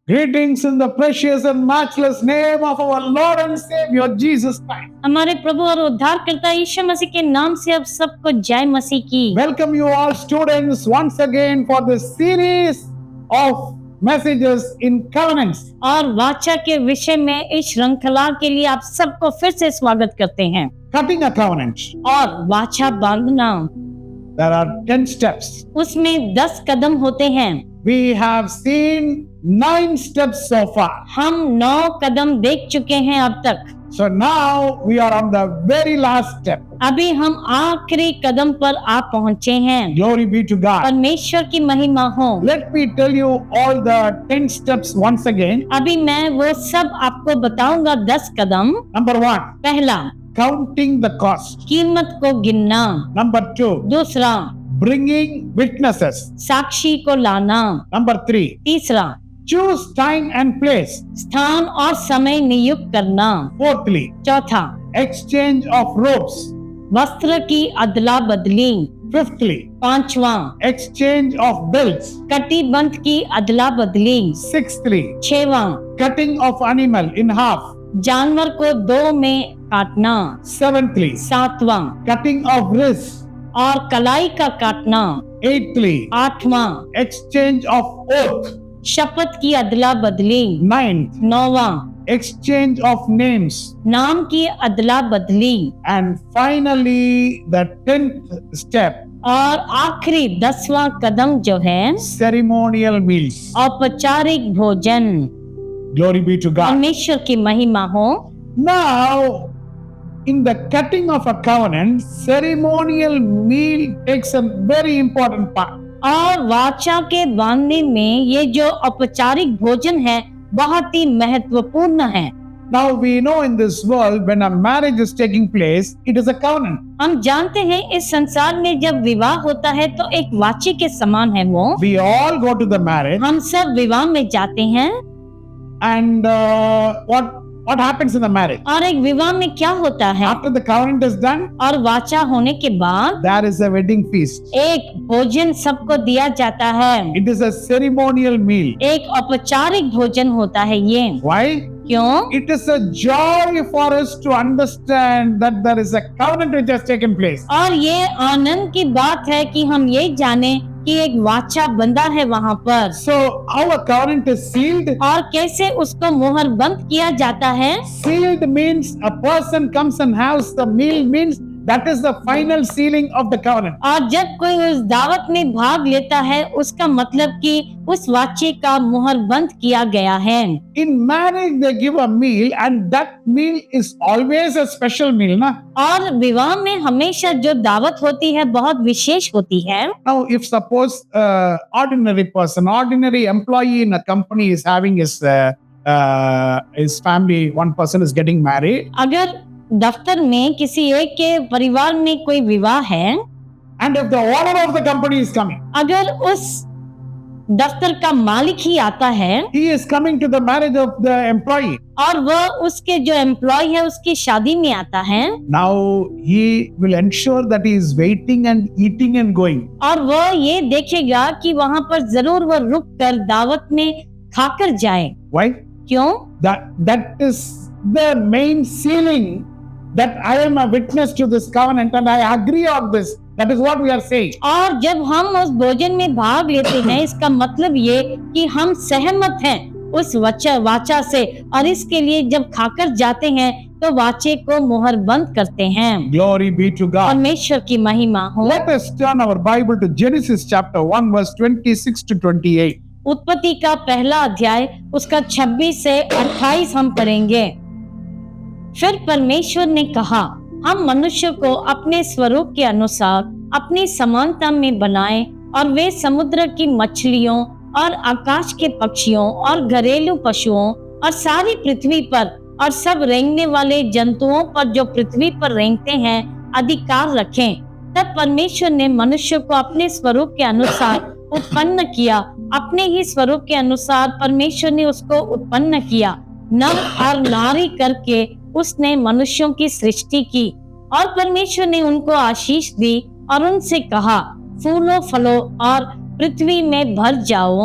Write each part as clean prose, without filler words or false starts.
Greetings in the precious and matchless name of our Lord and Savior Jesus Christ. हमारे प्रभु और उद्धारकर्ता यीशु मसीह के नाम से अब सबको जय मसीह की। Welcome you all students once again for this series of messages in covenants. और वाचा के विषय में इस श्रृंखला के लिए आप सबको फिर से स्वागत करते हैं। Cutting a covenant. और वाचा बांधना, There are 10 steps. उसमें 10 कदम होते हैं। We have seen 9 steps so far. हम 9 कदम देख चुके हैं अब तक। So now we are on the very last step. अभी हम आखिरी कदम पर आ पहुँचे हैं। Glory be to God. परमेश्वर की महिमा हो। Let me tell you all the 10 steps once again. अभी मैं वो सब आपको बताऊंगा 10 कदम। Number 1, पहला, counting the cost. कीमत को गिनना। Number 2, दूसरा, bringing witnesses. साक्षी को लाना। Number 3, तीसरा, choose time and place. स्थान और समय नियुक्त करना। Fourthly, चौथा, exchange of robes. वस्त्र की अदला बदली। Fifthly, पांचवा, exchange of belts. कटिबंध की अदला बदली। Sixthly, छेवा, cutting of animal in half. जानवर को 2 में काटना। Seventhly, सातवां, cutting of wrists. और कलाई का काटना। Eighthly, आठवां, exchange of oath. शपथ की अदला बदली। Ninth, नौवां, exchange of names. नाम की अदला बदली। And finally, the 10th step, और आखिरी 10वां कदम जो है, ceremonial meals. औपचारिक भोजन। Glory be to God. परमेश्वर की महिमा हो। Now, in the cutting of a covenant, ceremonial meal takes a very important part. और वाचा के बांधने में ये जो औपचारिक भोजन है बहुत ही महत्वपूर्ण है। Now we know in this world when a marriage is taking place, it is a covenant. हम जानते हैं इस संसार में जब विवाह होता है तो एक वाचे के समान है वो। We all go to the marriage, हम सब विवाह में जाते हैं। and what happens in the marriage? और एक विवाह में क्या होता है? After the covenant is done, और वाचा होने के बाद there is a wedding feast. एक भोजन सबको दिया जाता है। It is a ceremonial meal. एक औपचारिक भोजन होता है ये। Why? क्यों? It is a joy for us to understand that there is a covenant which has taken place. और ये आनंद की बात है कि हम ये जाने कि एक वाचा बंधा है वहाँ पर। So how a covenant is sealed? और कैसे उसको मोहर बंद किया जाता है? Sealed means a person comes and has the meal, means that is the final sealing of the covenant. और जब कोई उस दावत में भाग लेता है उसका मतलब कि उस वाचे का मोहर बंद किया गया है। In marriage they give a meal and that meal is always a special meal, na? और विवाह में हमेशा जो दावत होती है बहुत विशेष होती है। Now if suppose ordinary person, ordinary employee in a company is having his family, one person is getting married. अगर दफ्तर में किसी एक के परिवार में कोई विवाह है, and if the owner of the company is coming, अगर उस दफ्तर का मालिक ही आता है, he is coming to the marriage of the employee. और वह उसके जो एम्प्लॉय है उसकी शादी में आता है। Now he will ensure that he is waiting and eating and going. और वह ये देखेगा कि वहाँ पर जरूर वह रुक कर दावत में खाकर जाए। Why? क्यों? That is the main sealing, that I am a witness to this covenant and I agree on this. That is what we are saying. और जब हम उस भोजन में भाग लेते हैं इसका मतलब ये कि हम सहमत हैं उस वाचा से, और इसके लिए जब खाकर जाते हैं तो वाचे को मोहर बंद करते हैं। Glory be to God. परमेश्वर की महिमा हो। Let us turn our Bible to Genesis chapter 1 verse 26 to 28. उत्पत्ति का पहला अध्याय उसका 26 से 28 हम पढ़ेंगे। फिर परमेश्वर ने कहा, हम मनुष्य को अपने स्वरूप के अनुसार अपनी समानता में बनाएं, और वे समुद्र की मछलियों और आकाश के पक्षियों और घरेलू पशुओं और सारी पृथ्वी पर और सब रेंगने वाले जंतुओं पर जो पृथ्वी पर रेंगते हैं अधिकार रखें। तब परमेश्वर ने मनुष्य को अपने स्वरूप के अनुसार उत्पन्न किया, अपने ही स्वरूप के अनुसार परमेश्वर ने उसको उत्पन्न किया, नर और नारी करके उसने मनुष्यों की सृष्टि की। और परमेश्वर ने उनको आशीष दी और उनसे कहा, फूलो फलो और पृथ्वी में भर जाओ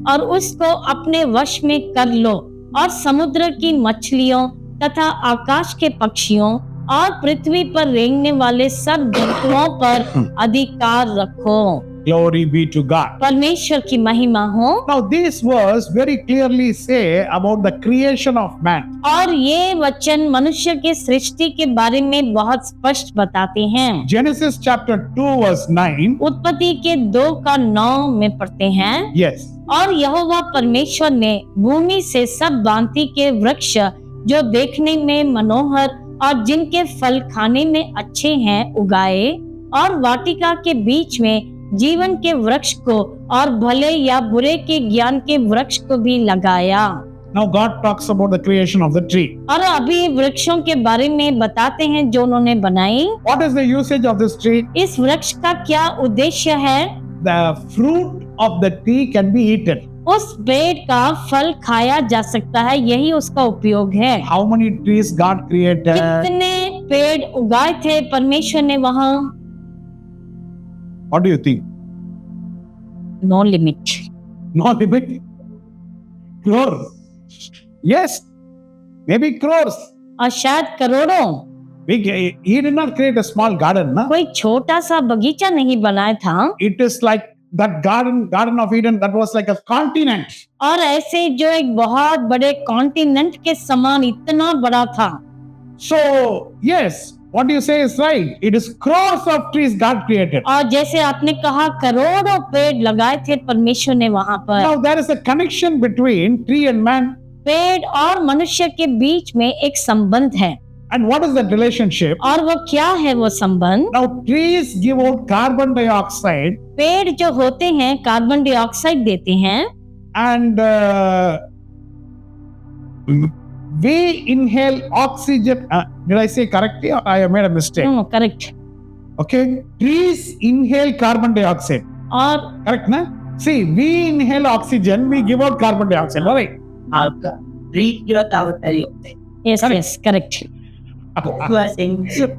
और उसको अपने वश में कर लो और समुद्र की मछलियों तथा आकाश के पक्षियों और पृथ्वी पर रेंगने वाले सब जंतुओं पर अधिकार रखो। Glory be to God. परमेश्वर की महिमा हो। Now, this verse very clearly say about the creation of man. और ये वचन मनुष्य के सृष्टि के बारे में बहुत स्पष्ट बताते हैं। Genesis chapter 2 verse 9. उत्पत्ति के 2:9 में पढ़ते हैं। Yes. और यहोवा परमेश्वर ने भूमि से सब भांति के वृक्ष जो देखने में मनोहर और जिनके फल खाने में अच्छे हैं उगाए और वाटिका के बीच में जीवन के वृक्ष को और भले या बुरे के ज्ञान के वृक्ष को भी लगाया। Now God talks about the creation of the tree. और अभी वृक्षों के बारे में बताते हैं जो उन्होंने बनाई। What is the usage of this tree? इस वृक्ष का क्या उद्देश्य है? The fruit of the tree can be eaten. उस पेड़ का फल खाया जा सकता है, यही उसका उपयोग है। How many trees God created? कितने पेड़ उगाए थे परमेश्वर ने वहाँ? What do you think? No limit. No limit. Crores. Yes. Maybe crores. और शायद करोड़ों। He did not create a small garden, na? कोई छोटा सा बगीचा नहीं बनाया था। It is like that Garden of Eden, that was like a continent. और ऐसे जो एक बहुत बड़े कॉन्टिनेंट के समान इतना बड़ा था। So, yes, what you say is right. It is crores of trees God created. और जैसे आपने कहा करोड़ों पेड़ लगाए थे परमेश्वर ने वहाँ पर। Now, there is a connection between tree and man. पेड़ और मनुष्य के बीच में एक संबंध है। And what is that relationship? और वो क्या है वो संबंध? Now, trees give out carbon dioxide पेड़ जो होते हैं कार्बन डाइऑक्साइड देते हैं and we inhale oxygen. Did I say correctly or I have made a mistake? Correct. Okay. Trees inhale carbon dioxide. और Correct, na? See, we inhale oxygen, we give out carbon dioxide, right? आपका breathe जो तावतरी होते yes yes correct.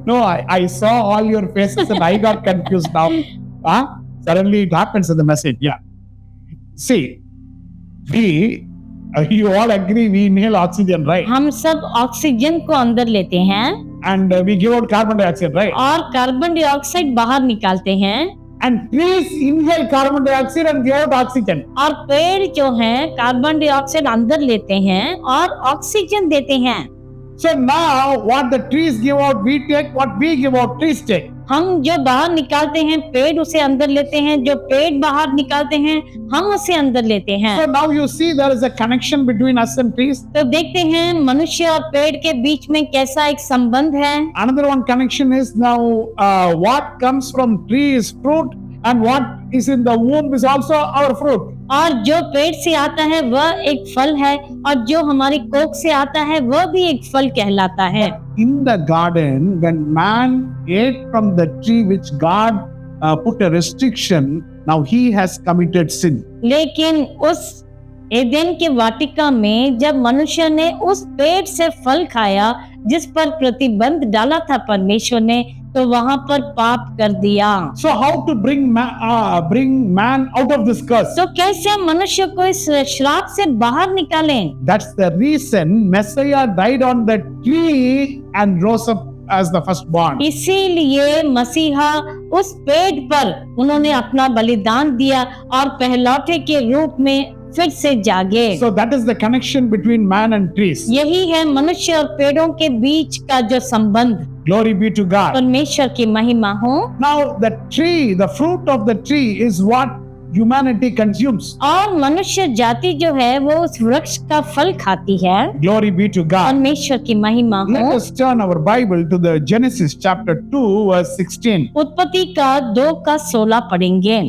No, I saw all your faces and I got confused now. Suddenly it happens in the message. Yeah. See, you all agree we inhale oxygen, right? हम सब oxygen को अंदर लेते हैं And we give out carbon dioxide, right? और carbon dioxide बाहर निकालते हैं। And trees inhale carbon dioxide and give out oxygen. और पेड़ जो हैं कार्बन डाइऑक्साइड अंदर लेते हैं और ऑक्सीजन देते हैं। So now what the trees give out, we take. What we give out, trees take. हम जो बाहर निकालते हैं पेड़ उसे अंदर लेते हैं, जो पेड़ बाहर निकालते हैं हम उसे अंदर लेते हैं। So now you see there is a connection between us and trees. तो देखते हैं मनुष्य और पेड़ के बीच में कैसा एक संबंध है। Another one connection is now what comes from tree is fruit and what is in the womb is also our fruit. और जो पेड़ से आता है वह एक फल है और जो हमारी कोख से आता है वह भी एक फल कहलाता है। In the garden, when man ate from the tree which God put a restriction, now he has committed sin. लेकिन उस एदेन के वाटिका में जब मनुष्य ने उस पेड़ से फल खाया जिस पर प्रतिबंध डाला था परमेश्वर ने, तो वहां पर पाप कर दिया। So how to bring man out of this curse? तो कैसे मनुष्य को इस श्राप से बाहर निकालें? That's the reason Messiah died on the tree and rose up as the firstborn. इसीलिए मसीहा उस पेड़ पर उन्होंने अपना बलिदान दिया और पहलौठे के रूप में फिर से जागे। So that is the connection between man and trees. यही है मनुष्य और पेड़ों के बीच का जो संबंध। Glory be to God. परमेश्वर की महिमा हो। Now the tree, the fruit of the tree is what humanity consumes. और मनुष्य जाति जो है वो उस वृक्ष का फल खाती है। Glory be to God. परमेश्वर की महिमा Let हो। us turn our Bible to the Genesis chapter 2 verse 16. उत्पत्ति का 2:16 पढ़ेंगे।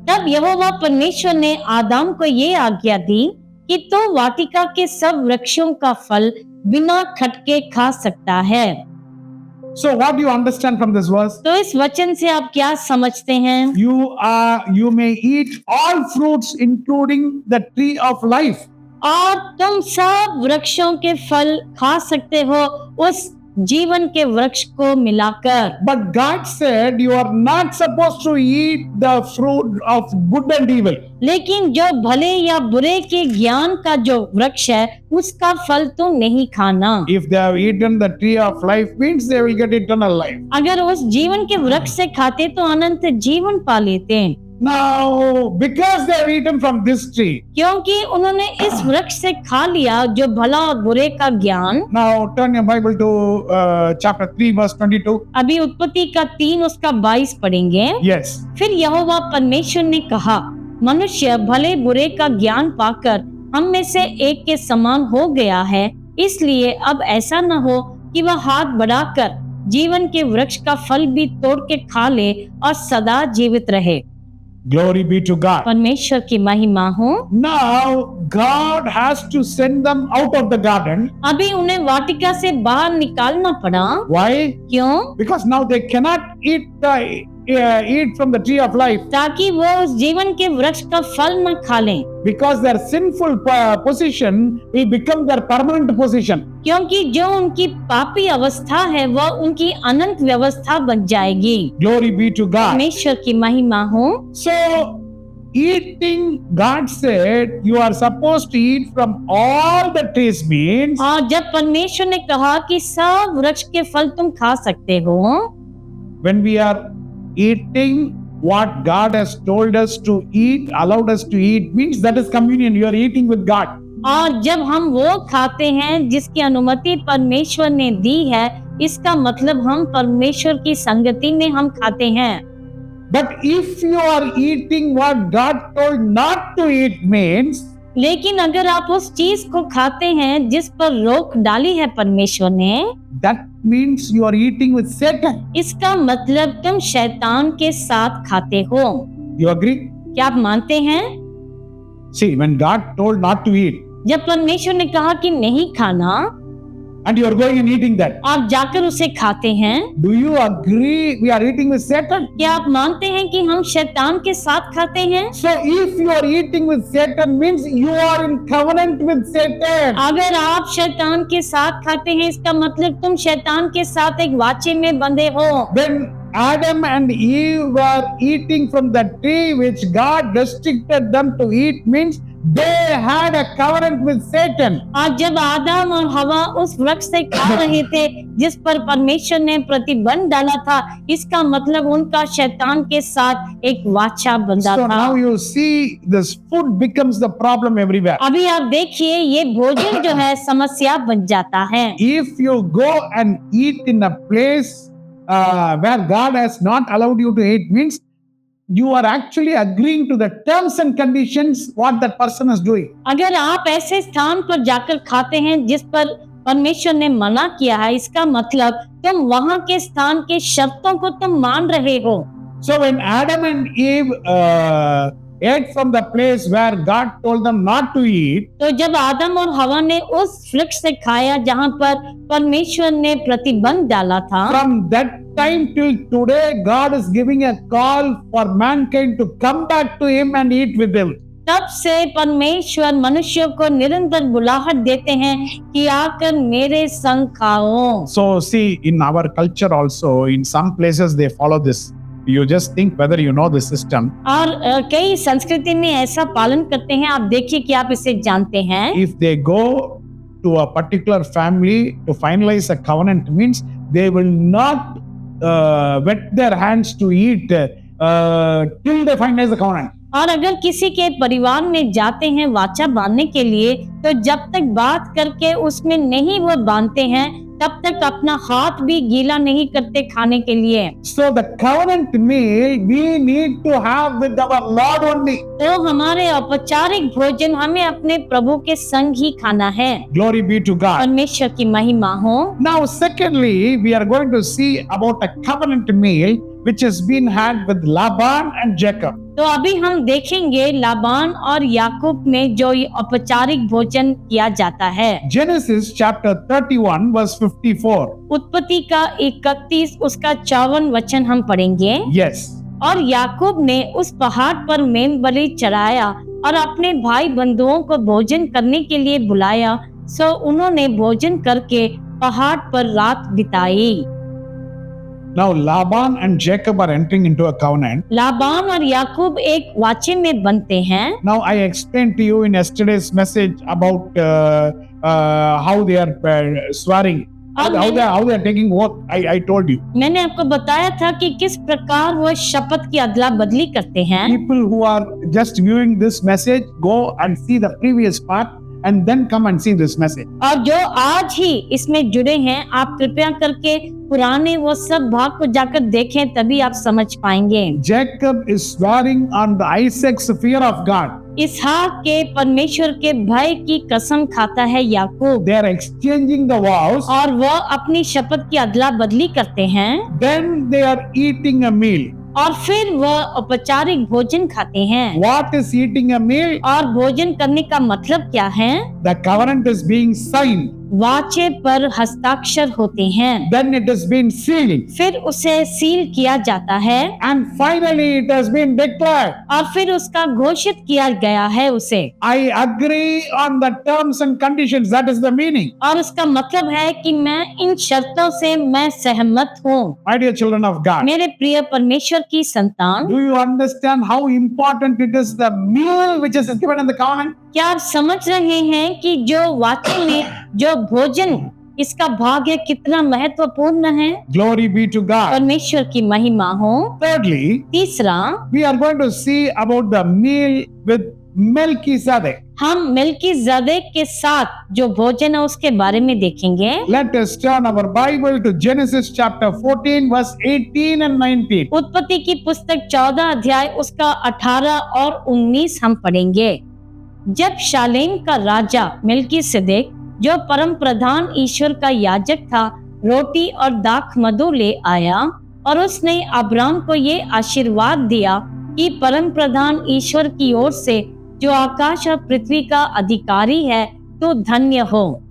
तब यहोवा परमेश्वर ने आदम को ये आज्ञा दी कि तो वाटिका के सब वृक्षों का फल बिना खटके खा सकता है। So what do you understand from this verse? तो इस वचन से आप क्या समझते हैं? You may eat all fruits including the tree of life. और तुम सब वृक्षों के फल खा सकते हो, उस जीवन के वृक्ष को मिलाकर। But God said you are not supposed to eat the fruit of good and evil. लेकिन जो भले या बुरे के ज्ञान का जो वृक्ष है उसका फल तुम नहीं खाना। If they have eaten the tree of life means they will get eternal life. अगर उस जीवन के वृक्ष से खाते तो अनंत जीवन पा लेते। Now, because they have eaten from this tree, क्योंकि उन्होंने इस वृक्ष से खा लिया जो भला और बुरे का ज्ञान। now turn your Bible to chapter 3 verse 22. अभी उत्पत्ति का 3 उसका 22 पढ़ेंगे। Yes. फिर यहोवा परमेश्वर ने कहा, मनुष्य भले बुरे का ज्ञान पाकर हम में से एक के समान हो गया है, इसलिए अब ऐसा न हो कि वह हाथ बढ़ाकर जीवन के वृक्ष का फल भी तोड़ के खा ले और सदा जीवित रहे। Glory be to God. परमेश्वर की महिमा हो। Now, God has to send them out of the garden. अभी उन्हें वाटिका से बाहर निकालना पड़ा। Why? क्यों? Because now they cannot eat from the tree of life. ताकि वो उस जीवन के वृक्ष का फल न खा लें। Because their sinful position will become their permanent position. क्योंकि जो उनकी पापी अवस्था है वह उनकी अनंत व्यवस्था बन जाएगी। Glory be to God. परमेश्वर की महिमा हो। So, eating, God said, you are supposed to eat from all the trees means, और जब परमेश्वर ने कहा कि सब वृक्ष के फल तुम खा सकते हो, when we are eating what God has told us to eat, allowed us to eat, means that is communion. You are eating with God. और जब हम वो खाते हैं जिसकी अनुमति परमेश्वर ने दी है, इसका मतलब हम परमेश्वर की संगति में हम खाते हैं। But if you are eating what God told not to eat means, लेकिन अगर आप उस चीज को खाते हैं जिस पर रोक डाली है परमेश्वर ने, that means you are eating with Satan. इसका मतलब तुम शैतान के साथ खाते हो। You agree? क्या आप मानते हैं? See, when God told not to eat, जब परमेश्वर ने कहा कि नहीं खाना and you are going and eating that, आप जाकर उसे खाते हैं, do you agree we are eating with Satan? क्या आप मानते हैं कि हम शैतान के साथ खाते हैं? So if you are eating with Satan means you are in covenant with Satan. अगर आप शैतान के साथ खाते हैं इसका मतलब तुम शैतान के साथ एक वाचे में बंधे हो। When Adam and Eve were eating from the tree which God restricted them to eat means they had a covenant with Satan. आज जब आदम और हवा उस वृक्ष से खा रहे थे जिस पर परमेश्वर ने प्रतिबंध डाला था, इसका मतलब उनका शैतान के साथ एक वाचा बंधा So था। now you see this food becomes the problem everywhere. अभी आप देखिए ये भोजन जो है समस्या बन जाता है। If you go and eat in a place where God has not allowed you to eat means you are actually agreeing to the terms and conditions what that person is doing. अगर आप ऐसे स्थान पर जाकर खाते हैं जिस पर परमेश्वर ने मना किया है, इसका मतलब तुम वहां के स्थान के शर्तों को तुम मान रहे हो। So when Adam and Eve ate from the place where God told them not to eat, तो जब आदम और हवा ने उस वृक्ष से खाया जहां पर परमेश्वर ने प्रतिबंध डाला था, from that time till today God is giving a call for mankind to come back to him and eat with him. तब से परमेश्वर मनुष्य को निरंतर बुलाहट देते हैं कि आकर मेरे संग खाओ। So see, in our culture also, in some places they follow this. You just think whether you know the system. और कई संस्कृति में ऐसा पालन करते हैं, आप देखिए कि आप इसे जानते हैं। If they go to a particular family to finalize a covenant means they will not wet their hands to eat till they finalize the covenant. और अगर किसी के परिवार में जाते हैं वाचा बांधने के लिए, तो जब तक बात करके उसमें नहीं वो बांधते हैं तब तक अपना हाथ भी गीला नहीं करते खाने के लिए। So the covenant meal we need to have with our Lord only. तो हमारे औपचारिक भोजन हमें अपने प्रभु के संग ही खाना है। Glory be to God. परमेश्वर की महिमा हो। Now secondly, we are going to see about a covenant meal which has been had with Laban and Jacob. तो अभी हम देखेंगे लाबान और याकूब में जो ये औपचारिक भोजन किया जाता है। Genesis chapter 31 verse 54. उत्पत्ति का 31 उसका 54 वचन हम पढ़ेंगे। Yes. और याकूब ने उस पहाड़ पर मेमबलि चढ़ाया और अपने भाई बंधुओं को भोजन करने के लिए बुलाया। सो उन्होंने भोजन करके पहाड़ पर रात बिताई। Now Laban and Jacob are entering into a covenant. Laban और याकूब एक वाचे में बनते हैं। Now I explained to you in yesterday's message about how they are swearing, how they are taking oath. I told you. मैंने आपको बताया था कि किस प्रकार वो शपथ की अदला बदली करते हैं। People who are just viewing this message, go and see the previous part and then come and see this message. और जो आज ही इसमें जुड़े हैं, आप कृपया करके पुराने वो सब भाग को जाकर देखें, तभी आप समझ पाएंगे। Jacob is swearing on the Isaac's fear of God. इसहाक के परमेश्वर के भय की कसम खाता है याकूब, They are exchanging the vows. और वह अपनी शपथ की अदला बदली करते हैं। Then they are eating a meal. और फिर वह औपचारिक भोजन खाते हैं। What is eating a meal? और भोजन करने का मतलब क्या है? The covenant is being signed. वाचे पर हस्ताक्षर होते हैं, Then it has been sealed. फिर उसे सील किया जाता है, And finally it has been declared. और फिर उसका घोषित किया गया है उसे। I agree on the terms and conditions. That is the meaning. और उसका मतलब है कि मैं इन शर्तों से मैं सहमत हूँ। My dear children of God, मेरे प्रिय परमेश्वर की संतान, do you understand how important it is the meal which is given in the covenant? क्या आप समझ रहे हैं कि जो वाचे में जो भोजन इसका भाग है कितना महत्वपूर्ण है? Glory be to God. परमेश्वर की महिमा हो। Thirdly, तीसरा, we are going to see about the meal with Melchizedek. हम मेल्कीजेदेक के साथ जो भोजन है उसके बारे में देखेंगे। Let us turn our Bible to Genesis chapter 14 verse 18 and 19. उत्पत्ति की पुस्तक 14 अध्याय उसका 18 और 19 हम पढ़ेंगे। जब शालेम का राजा मेल्कीसेदेक, जो परम प्रधान ईश्वर का याजक था, रोटी और दाख मधु ले आया, और उसने अब्राम को ये आशीर्वाद दिया कि परम प्रधान ईश्वर की ओर से जो आकाश और पृथ्वी का अधिकारी है, तो धन्य हो।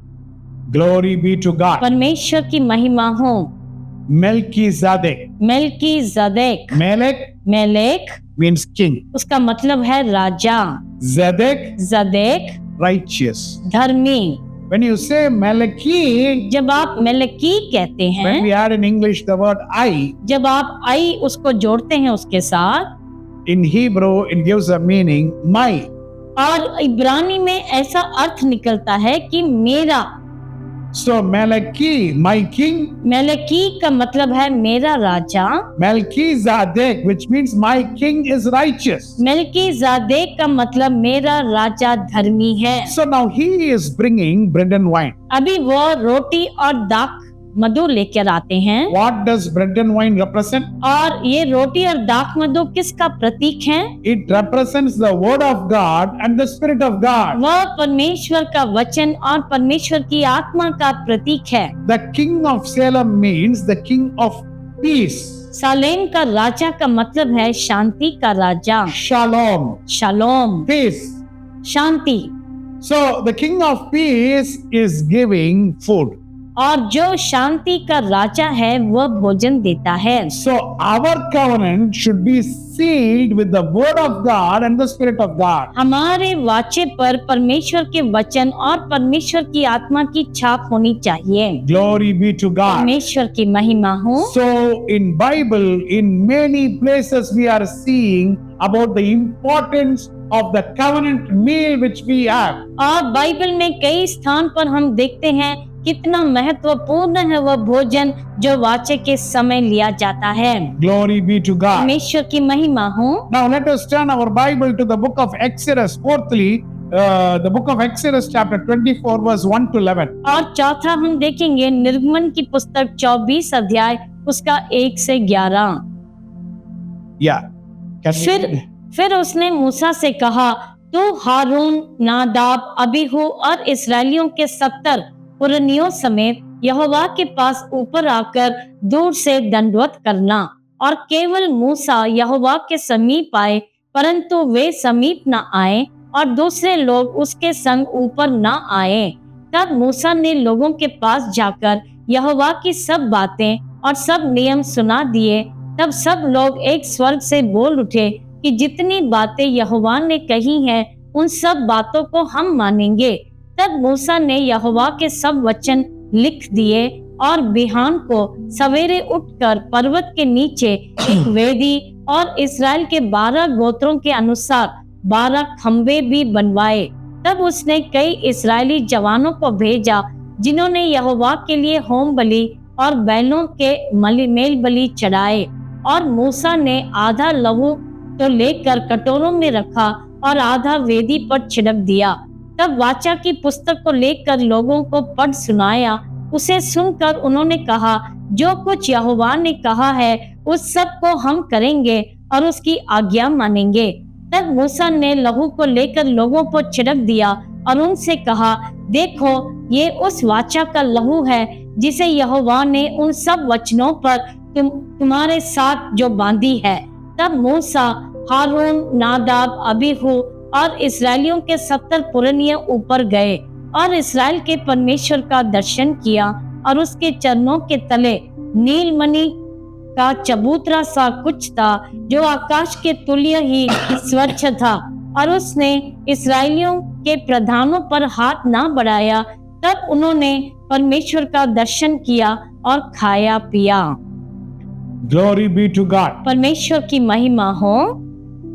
Glory be to God. परमेश्वर की महिमा हो। Melchizedek. मेल्कीजेदेक, maleic Means king. उसका मतलब है राजा, Zedek, जदेक righteous. धर्मी। When you say Malachi, जब आप मेलकी कहते when हैं, we add in English the word I, जब आप आई उसको जोड़ते हैं उसके साथ, in Hebrew it gives a meaning my. और इब्रानी में ऐसा अर्थ निकलता है कि मेरा। So Malachi, my king, मेलकी का मतलब है मेरा राजा, Melchizedek, which means my king is righteous. मेल्कीजेदेक का मतलब मेरा राजा धर्मी है। So now he is bringing bread and wine. अभी वो रोटी और दाख मधु लेकर आते हैं। What does bread and wine represent? और ये रोटी और दाख मधु किसका प्रतीक है? It represents the word of God and the spirit of God. वह परमेश्वर का वचन और परमेश्वर की आत्मा का प्रतीक है। The king of Salem means the king of peace. Salem का राजा का मतलब है शांति का राजा, Shalom. Shalom, Peace. Shanti. So the king of peace is giving food. और जो शांति का राजा है वह भोजन देता है। So our covenant should be sealed with the word of God and the spirit of God. हमारे वाचे पर परमेश्वर के वचन और परमेश्वर की आत्मा की छाप होनी चाहिए। Glory be to God. परमेश्वर की महिमा हो। So in Bible, in many places we are seeing about the importance of the covenant meal which we have. और बाइबल में कई स्थान पर हम देखते हैं कितना महत्वपूर्ण है वह भोजन जो वाचे के समय लिया जाता है। Glory be to God. परमेश्वर की महिमा हो। Now let us turn our Bible to the book of Exodus. Fourthly, the book of Exodus chapter 24 verse 1 to 11. और चौथा हम देखेंगे निर्गमन की पुस्तक 24 अध्याय उसका 1 से 11। Yeah. Can you- फिर उसने मूसा से कहा, तू हारून, नादाब, अबीहू और इस्राएलियों के 70 पुरनियों समेत यहोवा के पास ऊपर आकर दूर से दंडवत करना। और केवल मूसा यहोवा के समीप आए, परंतु वे समीप न आए और दूसरे लोग उसके संग ऊपर न आए। तब मूसा ने लोगों के पास जाकर यहोवा की सब बातें और सब नियम सुना दिए। तब सब लोग एक स्वर से बोल उठे कि जितनी बातें यहोवा ने कही हैं उन सब बातों को हम मानेंगे। तब मूसा ने यहोवा के सब वचन लिख दिए और बिहान को सवेरे उठकर पर्वत के नीचे एक वेदी और इस्राएल के 12 गोत्रों के अनुसार 12 खंबे भी बनवाए। तब उसने कई इस्राएली जवानों को भेजा जिन्होंने यहोवा के लिए होम बलि और बैलों के मेल बलि चढ़ाए। और मूसा ने आधा लहू तो लेकर कटोरों में रखा और आधा वेदी पर छिड़क दिया। तब वाचा की पुस्तक को लेकर लोगों को पढ़ सुनाया। उसे सुनकर उन्होंने कहा, जो कुछ यहोवा ने कहा है उस सब को हम करेंगे और उसकी आज्ञा मानेंगे। तब मूसा ने लहू को लेकर लोगों पर छिड़क दिया और उनसे कहा, देखो ये उस वाचा का लहू है जिसे यहोवा ने उन सब वचनों पर तुम्हारे साथ जो बांधी है। तब मूसा, हारून, नादाब, अबीहू और इस्राएलियों के 70 पुरनिये ऊपर गए और इस्राएल के परमेश्वर का दर्शन किया और उसके चरणों के तले नीलमणि का चबूतरा सा कुछ था जो आकाश के तुल्य ही स्वच्छ था। और उसने इस्राएलियों के प्रधानों पर हाथ ना बढ़ाया। तब उन्होंने परमेश्वर का दर्शन किया और खाया पिया। Glory be to God. परमेश्वर की महिमा हो।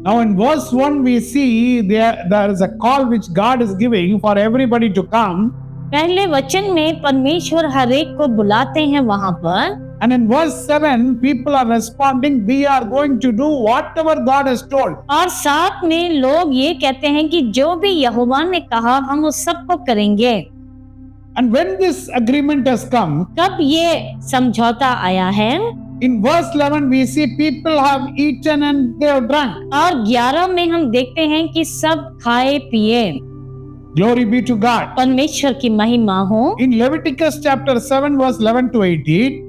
Now in verse 1 we see there is a call which God is giving for everybody to come. पहले वचन में परमेश्वर हर एक को बुलाते हैं वहां पर। And in verse 7 people are responding, we are going to do whatever God has told. और साथ में लोग ये कहते हैं कि जो भी यहोवा ने कहा हम उस सब को करेंगे। And when this agreement has come, कब ये समझौता आया है? in verse 11 we see people have eaten and they have drunk. और 11 में हम देखते हैं कि सब खाए पिए। Glory be to God. परमेश्वर की महिमा हो। In Leviticus chapter 7 verse 11 to 18,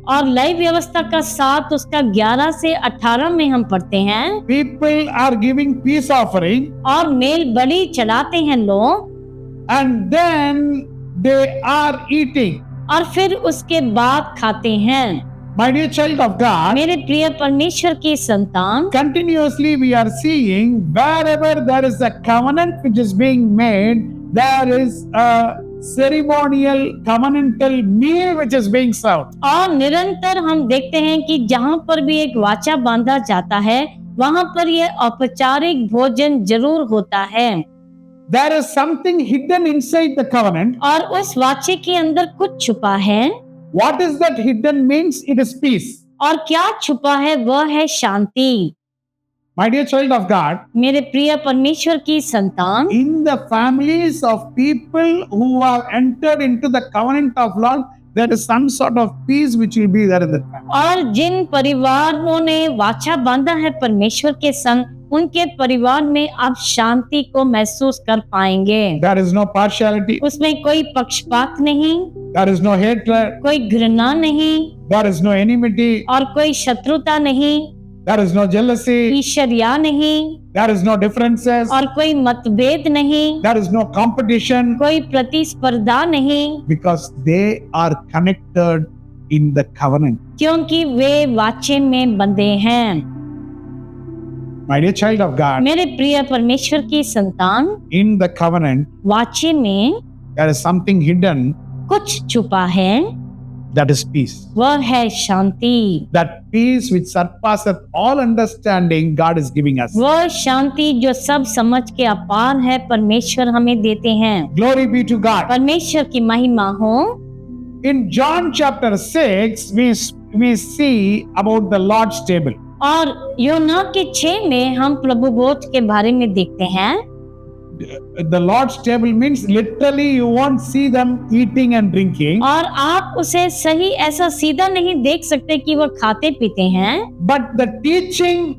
और लय व्यवस्था का 7 उसका 11 से 18 में हम पढ़ते हैं, people are giving peace offering और मेल बलि चढ़ाते हैं लोग and then they are eating. और फिर उसके बाद खाते हैं। My dear child of God, मेरे प्रिय परमेश्वर की संतान, continuously we are seeing wherever there is a covenant which is being made, there is a ceremonial covenantal meal which is being served. और निरंतर हम देखते हैं कि जहाँ पर भी एक वाचा बांधा जाता है वहाँ पर यह औपचारिक भोजन जरूर होता है। There is something hidden inside the covenant. और उस वाचे के अंदर कुछ छुपा है। What is that hidden means? It is peace. और क्या छुपा है? वह है शांति। My dear child of God, मेरे प्रिय परमेश्वर की संतान, in the families of people who have entered into the covenant of Lord, there is some sort of peace which will be there in the family. और जिन परिवारों ने वाचा बांधा है परमेश्वर के संग, उनके परिवार में आप शांति को महसूस कर पाएंगे। There is no partiality. उसमें कोई पक्षपात नहीं, There is no hatred. कोई घृणा नहीं, There is no enmity. और कोई शत्रुता नहीं, There is no jealousy. ईर्ष्या नहीं, There is no differences. और कोई मतभेद नहीं, There is no competition, कोई प्रतिस्पर्धा नहीं, because they are connected in the covenant. क्योंकि वे वाचे में बंधे हैं। My dear child of God, मेरे प्रिय परमेश्वर की संतान, in the covenant, वाचे में there is something hidden, कुछ छुपा है, that is peace. वह है शांति। That peace which surpasseth all understanding, God is giving us. वह शांति जो सब समझ के अपार है, परमेश्वर हमें देते हैं। Glory be to God. परमेश्वर की महिमा हो। In John chapter 6, we see about the Lord's table. और योना के 6 में हम प्रभु भोज के बारे में देखते हैं। The Lord's table means literally you won't see them eating and drinking, और आप उसे सही ऐसा सीधा नहीं देख सकते कि वो खाते पीते हैं, but the teaching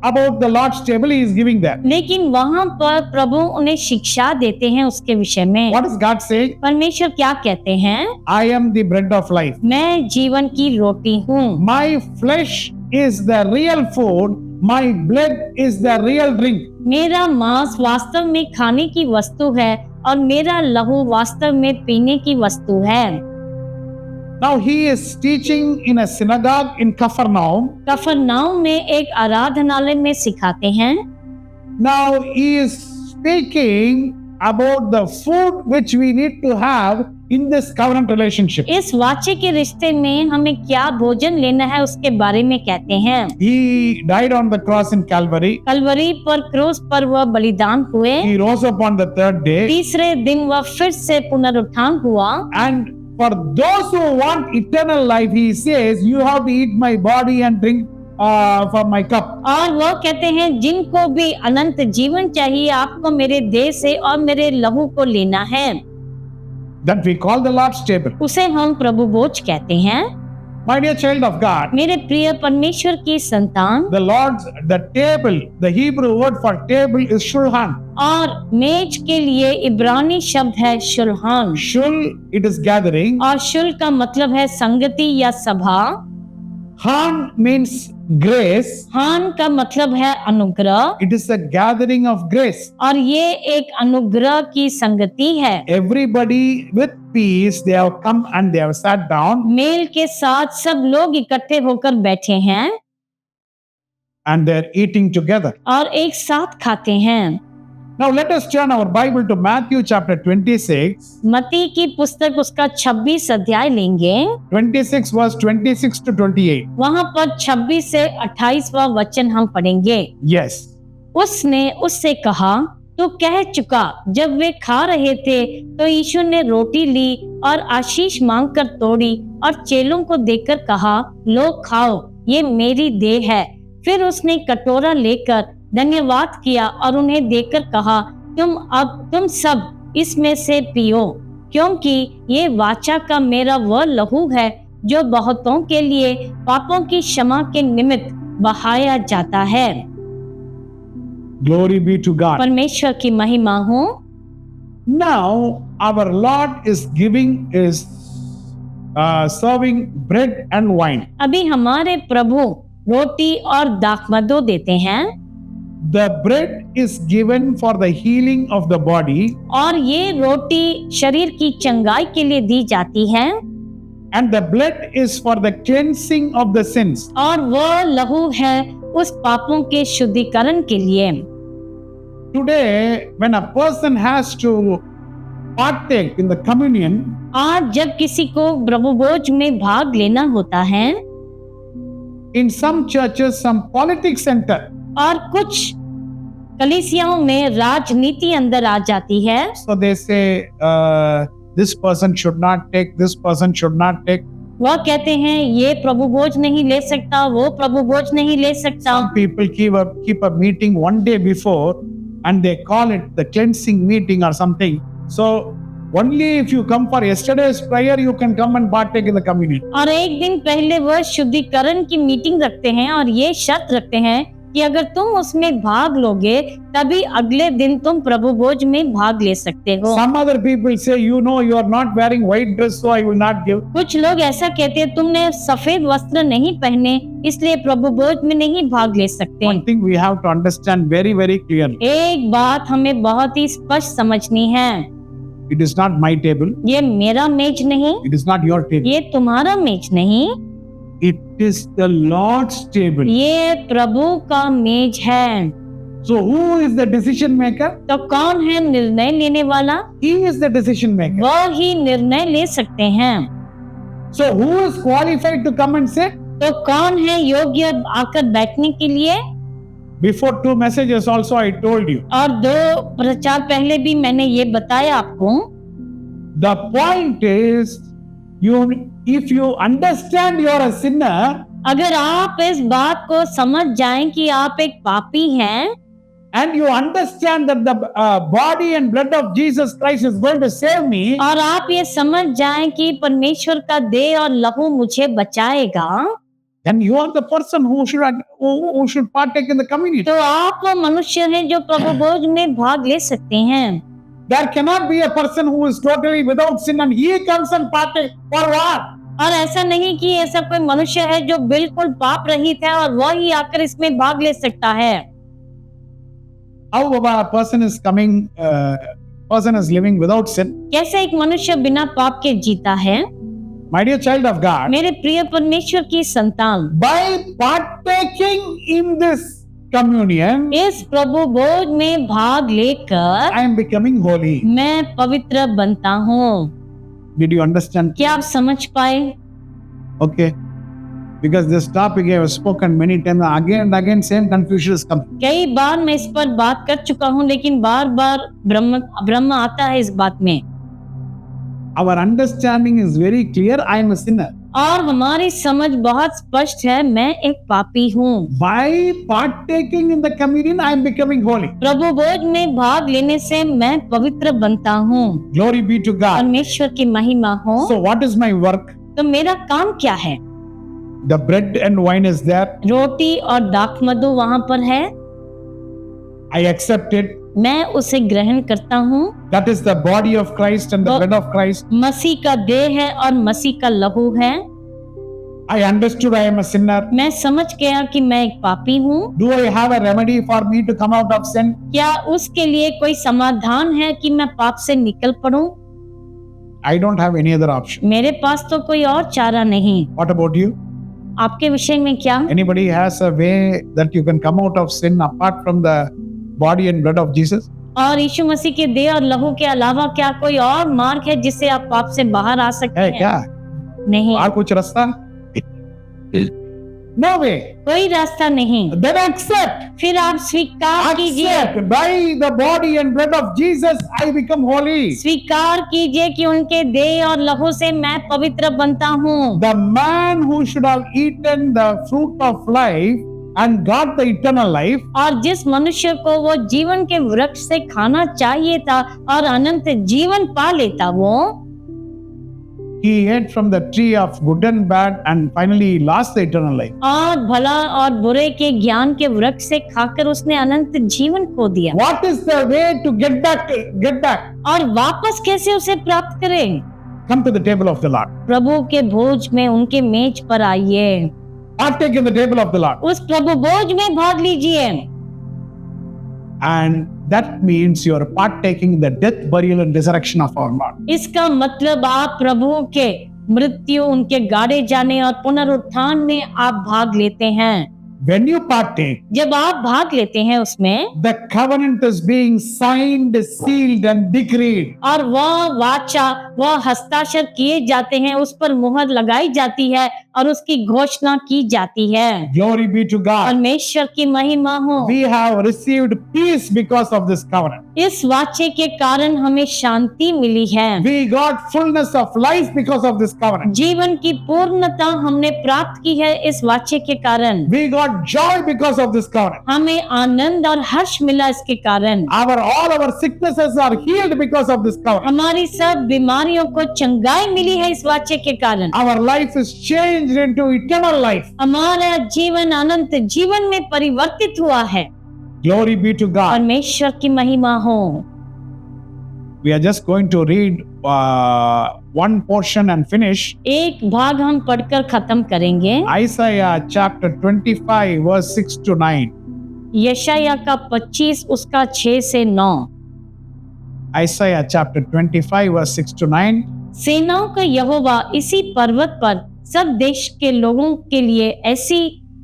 about the Lord's table he is giving there. लेकिन वहाँ पर प्रभु उन्हें शिक्षा देते हैं उसके विषय में। What is God saying? परमेश्वर क्या कहते हैं? I am the bread of life. मैं जीवन की रोटी हूँ। My flesh is the real food. My blood is the real drink. मेरा मांस वास्तव में खाने की वस्तु है और मेरा लहू वास्तव में पीने की वस्तु है। Now he is teaching in a synagogue in Capernaum. कफरनाउम में एक आराधनालय में सिखाते हैं। Now he is speaking about the food which we need to have in this covenant relationship. इस वाचे के रिश्ते में हमें क्या भोजन लेना है उसके बारे में कहते हैं। He died on the cross in Calvary. Kalvari पर क्रूस पर वह बलिदान हुए। He rose up on the third day. तीसरे दिन वह फिर से पुनरुत्थान हुआ। And for those who want eternal life, he says, you have to eat my body and drink from my cup. और वह कहते हैं जिनको भी अनंत जीवन चाहिए आपको मेरे देह से और मेरे लहू को लेना है। That we call the Lord's table. उसे हम प्रभु भोज कहते हैं। My dear child of God, मेरे प्रिय परमेश्वर की संतान, the table, the Hebrew word for table is shulhan. और मेज के लिए इब्रानी शब्द है शुल्हान। Shul, it is gathering. और शुल का मतलब है संगति या सभा। Han means grace. हान का मतलब है अनुग्रह, It is a gathering of grace. और ये एक अनुग्रह की संगति है। Everybody with peace, they have come and they have sat down मेल के साथ सब लोग इकट्ठे होकर बैठे हैं and they're eating together. और एक साथ खाते हैं। Now let us turn our Bible to Matthew chapter 26. मत्ती की पुस्तक उसका 26 अध्याय लेंगे। 26 verse 26 to 28. वहाँ पर 26 से 28वां वचन हम पढ़ेंगे। Yes. उसने उससे कहा, तू कह चुका। जब वे खा रहे थे तो यीशु ने रोटी ली और आशीष मांगकर तोड़ी और चेलों को देकर कहा, लो खाओ, ये मेरी देह है। फिर उसने कटोरा लेकर धन्यवाद किया और उन्हें देकर कहा, तुम सब इसमें से पियो, क्योंकि ये वाचा का मेरा वह लहू है जो बहुतों के लिए पापों की क्षमा के निमित्त बहाया जाता है। Glory be to God. परमेश्वर की महिमा हो। Now our Lord is serving bread and wine. अभी हमारे प्रभु रोटी और दाखमधु देते हैं। The bread is given for the healing of the body, और ये रोटी शरीर की चंगाई के लिए दी जाती है। and the blood is for the cleansing of the sins. और वह लहू है उस पापों के शुद्धिकरण के लिए। Today, when a person has to partake in the communion, आज जब किसी को प्रभु भोज में भाग लेना होता है, in some churches, some politics enter. और कुछ कलीसियाओं में राजनीति अंदर आ जाती है। So they say, this person should not take, this person should not take. वह कहते हैं ये प्रभु भोज नहीं ले सकता, वो प्रभु भोज नहीं ले सकता। Some people keep a meeting one day before and they call it the cleansing meeting or something. So only if you come for yesterday's prayer, you can come and partake in the communion. और एक दिन पहले वह शुद्धिकरण की meeting रखते हैं और ये शर्त रखते हैं कि अगर तुम उसमें भाग लोगे तभी अगले दिन तुम प्रभु भोज में भाग ले सकते हो। Some other people say, you are not wearing white dress, so I will not give. कुछ लोग ऐसा कहते हैं तुमने सफेद वस्त्र नहीं पहने इसलिए प्रभु भोज में नहीं भाग ले सकते। One thing we have to understand very, very clearly. एक बात हमें बहुत ही स्पष्ट समझनी है, It is not my table. ये मेरा मेज नहीं, It is not your table. ये तुम्हारा मेज नहीं, It is the Lord's table. ये प्रभु का मेज है। So who is the decision maker? तो कौन है निर्णय लेने वाला? He is the decision maker. वह ही निर्णय ले सकते हैं। So who is qualified to come and say? तो कौन है योग्य आकर बैठने के लिए? Before 2 messages also I told you. और 2 प्रचार पहले भी मैंने ये बताया आपको। The point is, if you understand you are a sinner, अगर आप इस बात को समझ जाएं कि आप एक पापी हैं, and you understand that the body and blood of Jesus Christ is going to save me, और आप ये समझ जाएं कि परमेश्वर का देह और लहू मुझे बचाएगा, then you are the person who should partake in the communion. तो आप वो मनुष्य हैं जो प्रभु भोज में भाग ले सकते हैं। There cannot be a person who is totally without sin and he comes and partake for what? और ऐसा नहीं कि ऐसा कोई मनुष्य है जो बिल्कुल पाप रहित है और वह ही आकर इसमें भाग ले सकता है। How a person is coming, person is living without sin? कैसे एक मनुष्य बिना पाप के जीता है? My dear child of God, मेरे प्रिय परमेश्वर की संतान, by partaking in this communion, इस प्रभु भोज में भाग लेकर I am becoming holy. मैं पवित्र बनता हूँ। Did you understand? क्या आप समझ पाए? Okay. Because this topic I have spoken many times, again and again same confusion is coming. कई बार मैं इस पर बात कर चुका हूँ, लेकिन बार बार ब्रह्म आता है इस बात में। Our understanding is very clear. I am a sinner. और हमारी समझ बहुत स्पष्ट है, मैं एक पापी हूँ। By partaking in the communion, I am becoming holy. प्रभु भोज में भाग लेने से मैं पवित्र बनता हूँ। Glory be to God. परमेश्वर की महिमा हो। So what is my work? तो मेरा काम क्या है? The bread and wine is there. रोटी और दाखमधु वहाँ पर है, I accept it. मैं उसे ग्रहण करता हूँ। That is the body of Christ and the blood of Christ. मसीह का देह है और मसीह का लहू है। I understood I am a sinner. मैं समझ गया कि मैं एक पापी हूँ। Do I have a remedy for me to come out of sin? क्या उसके लिए कोई समाधान है कि मैं पाप से निकल पड़ूं? I don't have any other option. मेरे पास तो कोई और चारा नहीं। What about you? आपके विषय में क्या? Anybody has a way that you can come out of sin apart from the body and blood of Jesus? और यीशु मसीह के देह और लहू के अलावा क्या कोई और मार्ग है जिससे आप पाप से बाहर आ सकते है हैं? क्या? नहीं, और कुछ रास्ता? No way. कोई रास्ता नहीं। Then accept. फिर आप स्वीकार कीजिए, Accept. By the body and blood of Jesus, I become holy. स्वीकार कीजिए कि उनके देह और लहू से मैं पवित्र बनता हूँ। The man who should have eaten the fruit of life and got the eternal life, और जिस मनुष्य को वो जीवन के वृक्ष से खाना चाहिए था और अनंत जीवन पा लेता, वो he ate from the tree of good and bad and finally he lost the eternal life. और भला और बुरे के ज्ञान के वृक्ष से खाकर उसने अनंत जीवन खो दिया। What is the way to get back? और वापस कैसे उसे प्राप्त करें? Come to the table of the Lord. प्रभु के भोज में उनके मेज पर आइए। Partake in the table of the Lord. उस प्रभु भोज में भाग लीजिए। And that means you are partaking in the death, burial and resurrection of our Lord. इसका मतलब आप प्रभु के मृत्यु, उनके गाड़े जाने और पुनरुत्थान में आप भाग लेते हैं। When you partake, जब आप भाग लेते हैं उसमें, the covenant is being signed, sealed and decreed. और वह वाचा, वह हस्ताक्षर किए जाते हैं, उस पर मुहर लगाई जाती है और उसकी घोषणा की जाती है। Glory be to God. परमेश्वर की महिमा हो। We have received peace because of this covenant. इस वाचे के कारण हमें शांति मिली है। We got fullness of life because of this covenant. जीवन की पूर्णता हमने प्राप्त की है इस वाचे के कारण। We got joy because of this covenant. हमें आनंद और हर्ष मिला इसके कारण। All our sicknesses are healed because of this covenant. हमारी सब बीमारियों को चंगाई मिली है इस वाचे के कारण। Our life is changed into eternal life. हमारा जीवन अनंत जीवन में परिवर्तित हुआ है। Glory be to God. परमेश्वर की महिमा हो। We are just going to read one portion and finish. एक भाग हम पढ़कर खत्म करेंगे। Isaiah chapter 25 verse 6 to 9. यशाया का 25 उसका 6 से 9। Isaiah chapter 25 verse 6 to 9. सेनाओं का यहोवा इसी पर्वत पर सब देश के लोगों के लिए ऐसी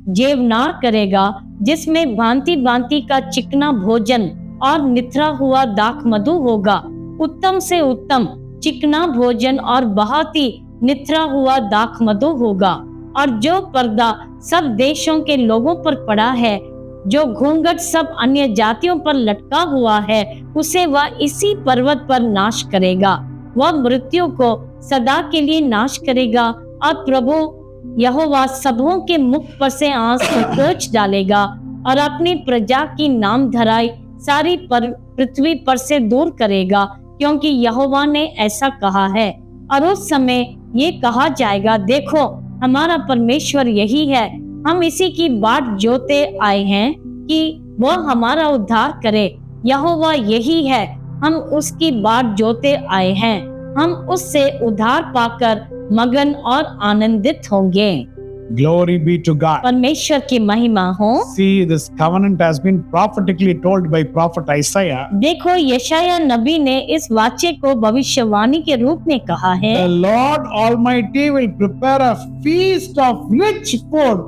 जेवनार करेगा जिसमें भांति भांति का चिकना भोजन और निथरा हुआ दाखमधु होगा। उत्तम से उत्तम चिकना भोजन और बहुत ही निथरा हुआ दाखमधु होगा। और जो पर्दा सब देशों के लोगों पर पड़ा है, जो घूंघट सब अन्य जातियों पर लटका हुआ है, उसे वह इसी पर्वत पर नाश करेगा। वह मृत्यु को सदा के लिए नाश करेगा और प्रभु यहोवा सबों के मुख पर से आंस को पोंछ डालेगा और अपनी प्रजा की नाम धराई सारी पृथ्वी पर से दूर करेगा, क्योंकि यहोवा ने ऐसा कहा है। और उस समय ये कहा जाएगा, देखो हमारा परमेश्वर यही है, हम इसी की बाट जोते आए हैं कि वह हमारा उद्धार करे। यहोवा यही है, हम उसकी बाट जोते आए हैं, हम उससे उद्धार पाकर मगन और आनंदित होंगे। Glory be to God. परमेश्वर की महिमा हो। See, this covenant has been prophetically told by prophet Isaiah. देखो यशाया नबी ने इस वाचे को भविष्यवाणी के रूप में कहा है। The Lord Almighty will prepare a feast of rich food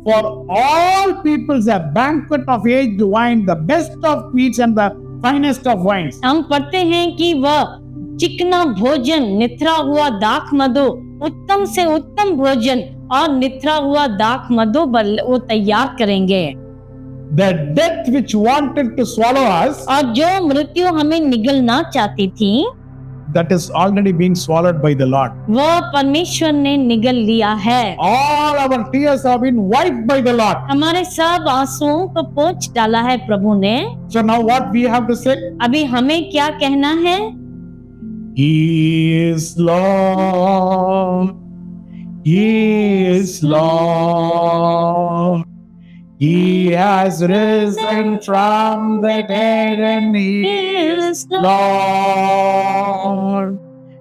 for all peoples, a banquet of aged wine, the best of meats and the finest of wines. हम पढ़ते हैं कि वह चिकना भोजन, निथरा हुआ दाख मधु, उत्तम से उत्तम भोजन और निथरा हुआ दाख मधु वो तैयार करेंगे। The death which wanted to swallow us, और जो मृत्यु हमें निगलना चाहती थी, that is already being swallowed by the Lord. वह परमेश्वर ने निगल लिया है। All our tears have been wiped by the Lord. हमारे सब आंसुओं को पोंछ डाला है प्रभु ने। So now what we have to say? अभी हमें क्या कहना है? He is Lord. He is Lord. He has risen from the dead and He is Lord.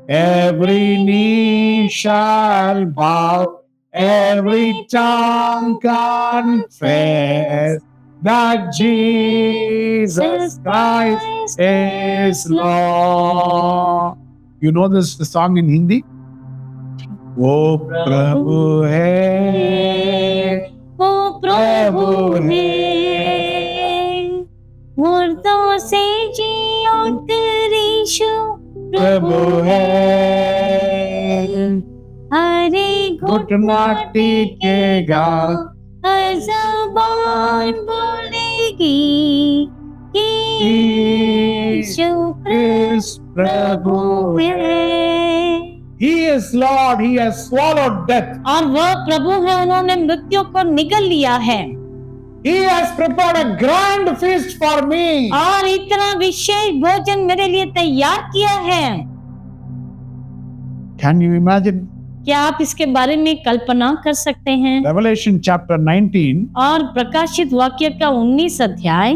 Every knee shall bow, every tongue confess that Jesus Christ is Lord. You know this song in Hindi? वो प्रभु है, वो प्रभु है, मुर्दों से जी उतरीशु प्रभु है, हरे घुटना टेकेगा, हर ज़बान बोलेगी कि यीशु Christ प्रभु है। He is Lord. He has swallowed death. और वह प्रभु है, उन्होंने मृत्यु को निगल लिया है। He has prepared a grand feast for me. और इतना विशेष भोजन मेरे लिए तैयार किया है। Can you imagine? क्या आप इसके बारे में कल्पना कर सकते हैं? Revelation chapter 19, और प्रकाशित वाक्य का 19 अध्याय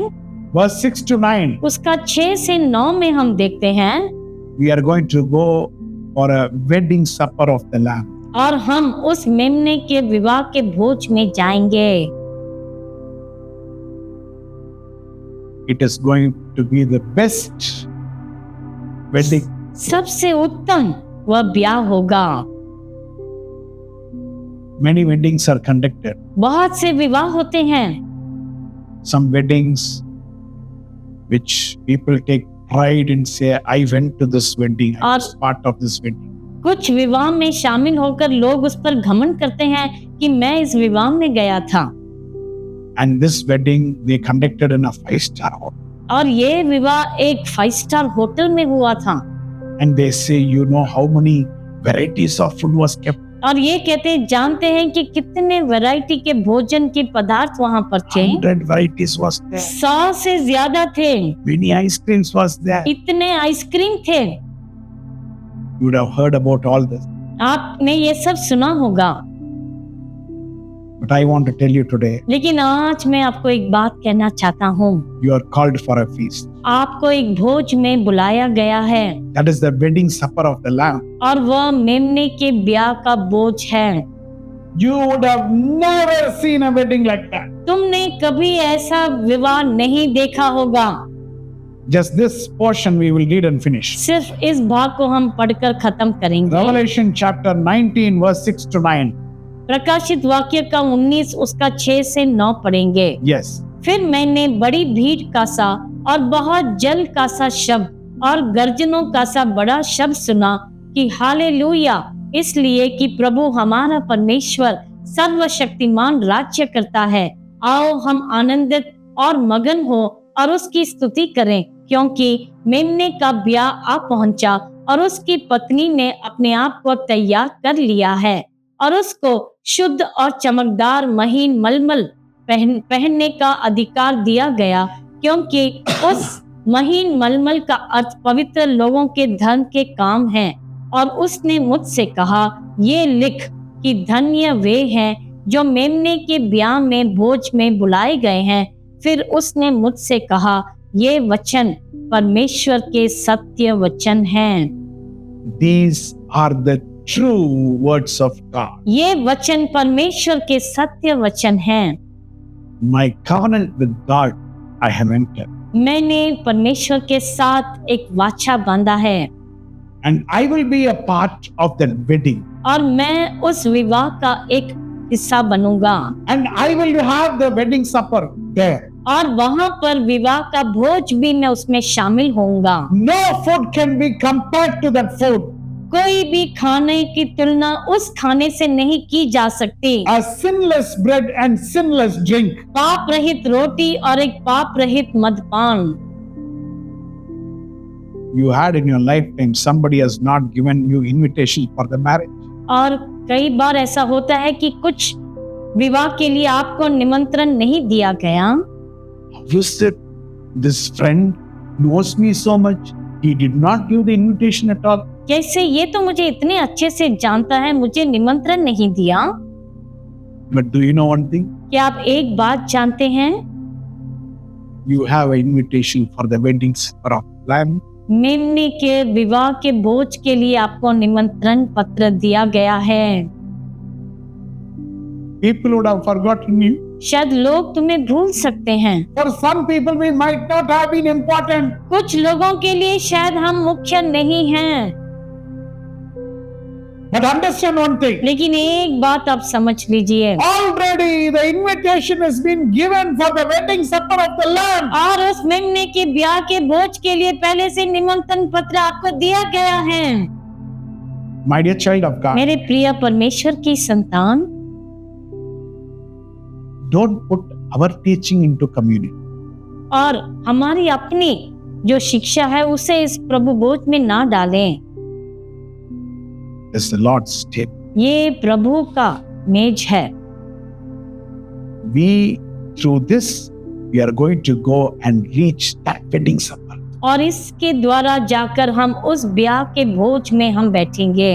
verse 6 to 9. उसका 6 से 9 में हम देखते हैं, We are going to go for a wedding supper of the Lamb. और हम उस मेमने के विवाह के भोज में जाएंगे। It is going to be the best wedding. सबसे उत्तम वह ब्याह होगा। Many weddings are conducted. बहुत से विवाह होते हैं। Some weddings which people take pride and say, I went to this wedding, I was part of this wedding. कुछ विवाह में शामिल होकर लोग उस पर घमंड करते हैं कि मैं इस विवाह में गया था। And this wedding they conducted in a 5-star hotel. और ये विवाह एक 5-स्टार होटल में हुआ था। And they say, you know how many varieties of food was kept? और ये कहते जानते हैं कि कितने वैरायटी के भोजन के पदार्थ वहाँ पर थे। 100 varieties was there. 100 से ज्यादा थे। Many ice creams was there. इतने आइसक्रीम थे। You would have heard about all this. आपने ये सब सुना होगा। But I want to tell you today, लेकिन आज मैं आपको एक बात कहना चाहता हूँ। you are called for a feast. आपको एक भोज में बुलाया गया है। That is the wedding supper of the Lamb. और वह मेमने के ब्याह का बोझ है। You would have never seen a wedding like that. तुमने कभी ऐसा विवाह नहीं देखा होगा। Just this portion we will read and finish. सिर्फ इस भाग को हम पढ़कर खत्म करेंगे। Revelation chapter 19 verse 6 to 9. प्रकाशित वाक्य का 19 उसका 6 से 9 पढ़ेंगे। Yes. फिर मैंने बड़ी भीड़ का सा और बहुत जल का सा शब्द और गर्जनों का सा बड़ा शब्द सुना कि हालेलुया, इसलिए कि प्रभु हमारा परमेश्वर सर्वशक्तिमान राज्य करता है। आओ हम आनंदित और मगन हो और उसकी स्तुति करें, क्योंकि मेमने का ब्याह आ पहुंचा और उसकी पत्नी ने अपने आप को तैयार कर लिया है और उसको शुद्ध और चमकदार महीन मलमल पहनने का अधिकार दिया गया, क्योंकि उस महीन मलमल का अर्थ पवित्र लोगों के धर्म के काम है। और उसने मुझसे कहा, ये लिख कि धन्य वे हैं जो मेमने के ब्याह में भोज में बुलाए गए हैं। फिर उसने मुझसे कहा, ये वचन परमेश्वर के सत्य वचन हैं। These are the true words of God. ये वचन परमेश्वर के सत्य वचन हैं। My covenant with God I have entered. मैंने परमेश्वर के साथ एक वाचा बांधा है And I will be a part of that wedding. और मैं उस विवाह का एक हिस्सा बनूंगा। And I will have the wedding supper there. और वहां पर विवाह का भोज भी मैं उसमें शामिल होऊंगा। No food can be compared to that food. कोई भी खाने की तुलना उस खाने से नहीं की जा सकती। A sinless bread and sinless drink. पाप रहित रोटी और एक पाप रहित मदपान। You had in your lifetime, somebody has not given you invitation for the marriage. और कई बार ऐसा होता है कि कुछ विवाह के लिए आपको निमंत्रण नहीं दिया गया। You said, this friend knows me so much. He did not give the invitation at all. कैसे, ये तो मुझे इतने अच्छे से जानता है, मुझे निमंत्रण नहीं दिया। But do you know one thing? क्या आप एक बात जानते हैं? You have an invitation for the wedding supper of the Lamb. मेमने के विवाह के भोज के लिए आपको निमंत्रण पत्र दिया गया है। People would have forgotten you. शायद लोग तुम्हें भूल सकते हैं। For some people, we might not have been important. कुछ लोगों के लिए शायद हम मुख्य नहीं हैं। But understand one thing. लेकिन एक बात आप समझ लीजिए, Already the invitation has been given for the wedding supper of the Lamb. और उस मेमने के ब्याह के भोज के लिए पहले से निमंत्रण पत्र आपको दिया गया है। My dear child of God, मेरे प्रिय परमेश्वर की संतान, don't put our teaching into communion. और हमारी अपनी जो शिक्षा है उसे इस प्रभु भोज में ना डालें। It's the Lord's table. ये प्रभु का मेज है। We, through this, we are going to go and reach that wedding supper. और इसके द्वारा जाकर हम उस ब्याह के भोज में हम बैठेंगे।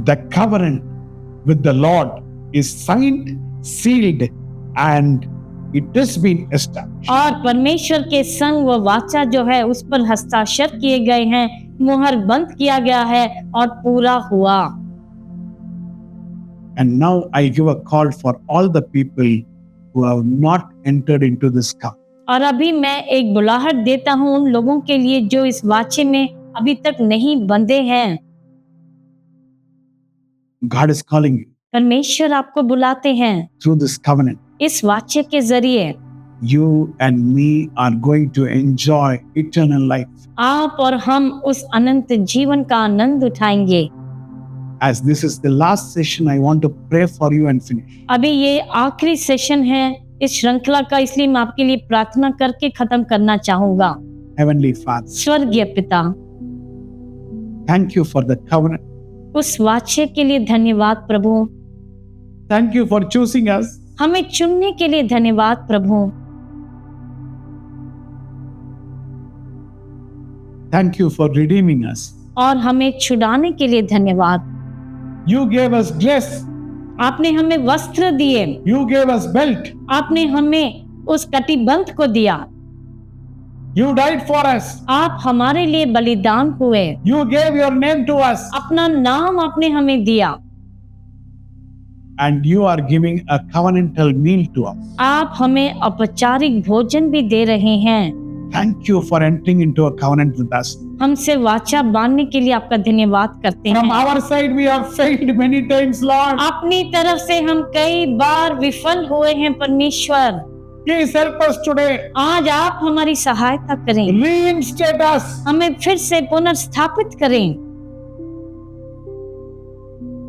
The covenant with the Lord is signed, sealed, and it has been established. और परमेश्वर के संग वो वाचा जो है उस पर हस्ताक्षर किए गए हैं, मुहर बंद किया गया है और पूरा हुआ। And now I give a call for all the people who have not entered into this covenant. और अभी मैं एक बुलाहट देता हूँ उन लोगों के लिए जो इस वाचे में अभी तक नहीं बंधे हैं। God is calling you परमेश्वर आपको बुलाते हैं through this covenant. इस वाचे के जरिए। You and me are going to enjoy eternal life. आप और हम उस अनंत जीवन का आनंद उठाएंगे। As this is the last session, I want to pray for you and finish. अभी ये आखिरी सेशन है इस श्रृंखला का, इसलिए मैं आपके लिए प्रार्थना करके खत्म करना चाहूंगा। Heavenly Father, स्वर्गीय पिता, thank you for the covenant. उस वाचे के लिए धन्यवाद प्रभु। Thank you for choosing us. हमें चुनने के लिए धन्यवाद प्रभु। Thank you for redeeming us. और हमें छुड़ाने के लिए धन्यवाद। You gave us dress. आपने हमें वस्त्र दिए, You gave us belt. आपने हमें उस कटिबंध को दिया, You died for us. आप हमारे लिए बलिदान हुए, You gave your name to us. अपना नाम आपने हमें दिया, And you are giving a covenantal meal to us. आप हमें औपचारिक भोजन भी दे रहे हैं। Thank you for entering into a covenant with us. हमसे वाचा बांधने के लिए आपका धन्यवाद करते From हैं। our side, we have failed many times, Lord. अपनी तरफ से हम कई बार विफल हुए हैं परमेश्वर। Please help us today. आज आप हमारी सहायता करें, Reinstate us. हमें फिर से पुनर्स्थापित करें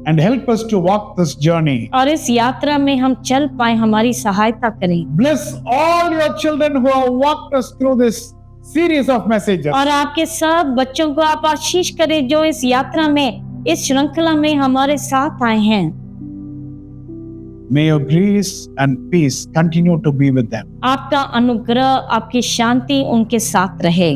And help us to walk this journey. और इस यात्रा में हम चल पाए, हमारी सहायता करें। Bless all your children who have walked us through this series of messages. और आपके सब बच्चों को आप आशीष करें जो इस यात्रा में, इस श्रृंखला में हमारे साथ आए हैं। May your grace and peace continue to be with them. आपका अनुग्रह, आपकी शांति उनके साथ रहे।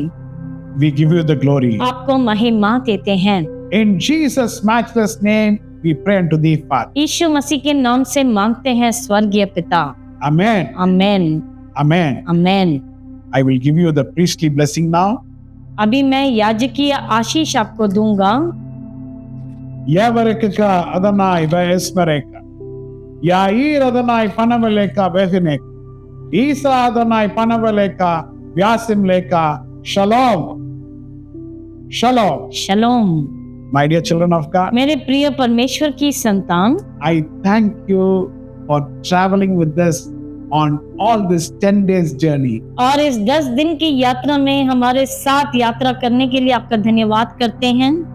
We give you the glory. आपको महिमा देते हैं। In Jesus' matchless name, we pray unto thee, Father. यीशु मसीह के नाम से मांगते हैं स्वर्गीय पिता। Amen. Amen, Amen. Amen. I will give you the priestly blessing now. अभी मैं याजकीय आशीष आपको दूंगा। Yavareka Adonai Beesmereka. Yair Adonai Panavaleka Behineka. Isa Adonai Panavaleka Vyasimleka. Shalom. Shalom. शलोम। My dear children of God, मेरे प्रिय परमेश्वर की संतान, I thank you for traveling with us on all this 10 days journey. और इस 10 दिन की यात्रा में हमारे साथ यात्रा करने के लिए आपका धन्यवाद करते हैं।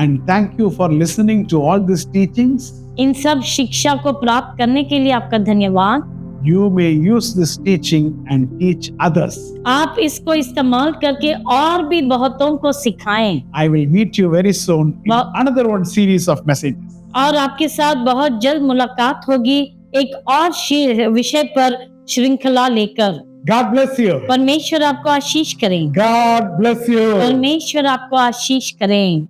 And thank you for listening to all these teachings. इन सब शिक्षा को प्राप्त करने के लिए आपका धन्यवाद। You may use this teaching and teach others. आप इसको इस्तेमाल करके और भी बहुतों को सिखाएं। I will meet you very soon in Well- another one series of messages. और आपके साथ बहुत जल्द मुलाकात होगी एक और विषय पर श्रृंखला लेकर। God bless you. परमेश्वर आपको आशीष करें। God bless you. परमेश्वर आपको आशीष करें।